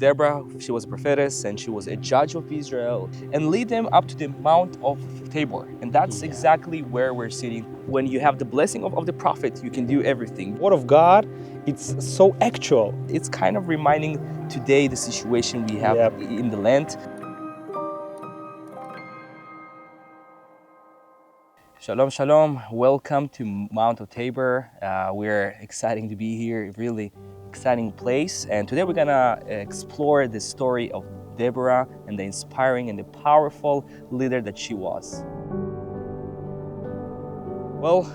Deborah, she was a prophetess and she was a judge of Israel, and lead them up to the Mount of Tabor. And that's exactly where we're sitting. When you have the blessing of the prophet, you can do everything. Word of God, it's so actual. It's kind of reminding today the situation we have Yep. in the land. Shalom, shalom. Welcome to Mount Tabor. We're excited to be here, really exciting place. And today we're gonna explore the story of Deborah and the inspiring and the powerful leader that she was. Well,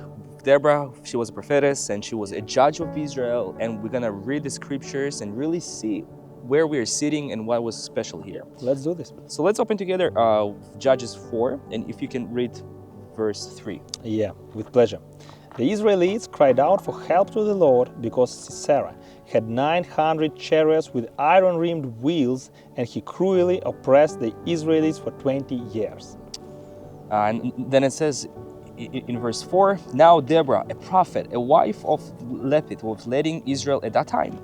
Deborah, she was a prophetess and she was a judge of Israel. And we're gonna read the scriptures and really see where we're sitting and what was special here. Let's do this. So let's open together Judges 4, and if you can read verse 3. Yeah, with pleasure. The Israelites cried out for help to the Lord because Sisera had 900 chariots with iron-rimmed wheels, and he cruelly oppressed the Israelites for 20 years. And then it says in verse 4, now Deborah, a prophet, a wife of Lappidoth, was leading Israel at that time.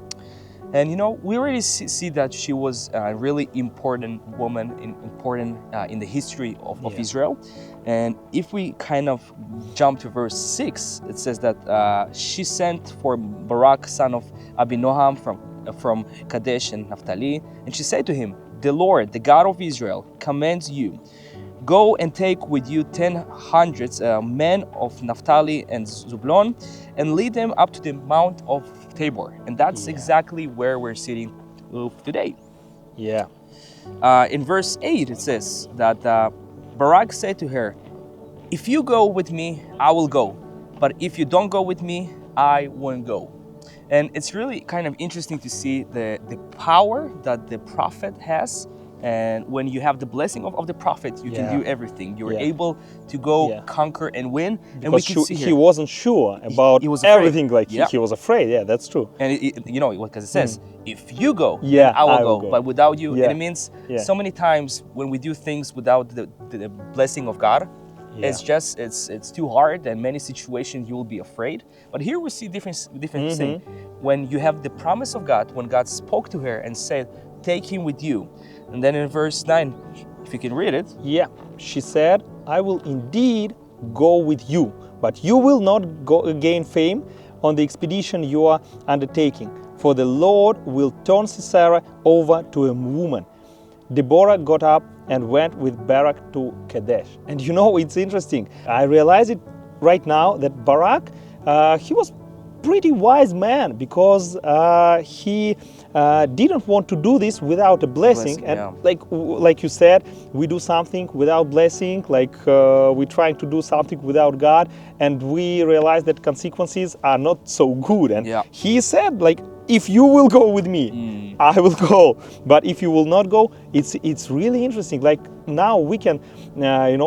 And you know, we already see that she was a really important woman, important in the history of Israel. And if we kind of jump to verse 6, it says that she sent for Barak, son of Abinoam from Kadesh and Naphtali, and she said to him, the Lord, the God of Israel, commands you, go and take with you 100 men of Naphtali and Zebulun, and lead them up to the Mount of Tabor. And that's exactly where we're sitting today. Yeah. In verse 8, it says that Barak said to her, if you go with me, I will go. But if you don't go with me, I won't go. And it's really kind of interesting to see the power that the prophet has. And when you have the blessing of the prophet, you can do everything. You're able to go conquer and win. Because and we can see he wasn't sure about he was everything. Like he was afraid. Yeah, that's true. And you know, because it says, if you go, Yeah, then I will go. But without you, and it means so many times when we do things without the blessing of God, it's just it's too hard, and many situations you will be afraid. But here we see different thing. When you have the promise of God, when God spoke to her and said, take him with you. And then in verse 9, if you can read it. Yeah, she said, I will indeed go with you, but you will not gain fame on the expedition you are undertaking, for the Lord will turn Sisera over to a woman. Deborah got up and went with Barak to Kadesh. And you know, it's interesting. I realize it right now that Barak, he was pretty wise man, because he didn't want to do this without a blessing. And like you said, we do something without blessing, like we're trying to do something without God, and we realize that consequences are not so good. And he said, like, if you will go with me, I will go. But if you will not go, it's really interesting. Like now we can,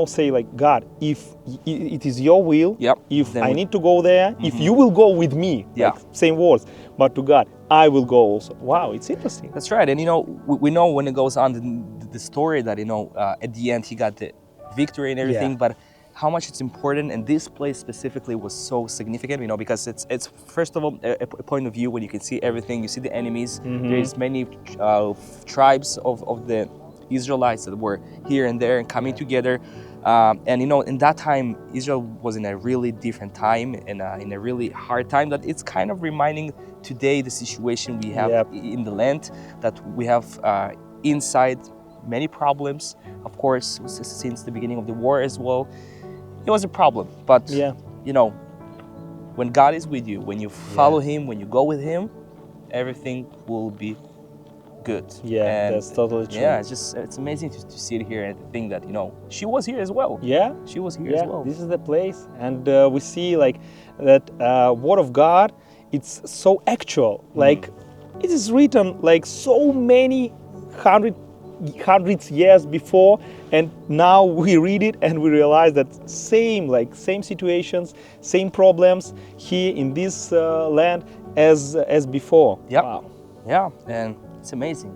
say like, God, if it is your will, if I need to go there, if you will go with me, like, same words, but to God, I will go also. Wow, it's interesting. That's right. And you know, we know when it goes on the story that, at the end he got the victory and everything, but how much it's important, and this place specifically was so significant, because it's first of all a point of view when you can see everything, you see the enemies. There's many tribes of the Israelites that were here and there and coming together, and in that time Israel was in a really different time and in a really hard time, that it's kind of reminding today the situation we have in the land, that we have inside many problems, of course, since the beginning of the war as well. It was a problem, but when God is with you, when you follow him, when you go with him, everything will be good. And that's totally true. Yeah, it's amazing to see it here and to think that she was here as well. She was here as well. This is the place, and we see like that word of God, it's so actual. Like it is written like so many hundreds years before, and now we read it and we realize that same situations, same problems here in this land as before. Wow. Yeah, and it's amazing.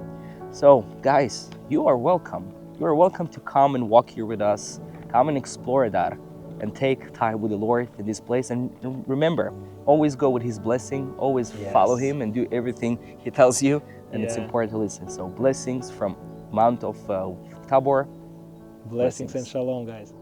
So guys, you are welcome. You are welcome to come and walk here with us. Come and explore that and take time with the Lord in this place. And remember, always go with his blessing, always follow him and do everything he tells you. and it's important to listen. So blessings from Mount of Tabor. Blessings and shalom, guys.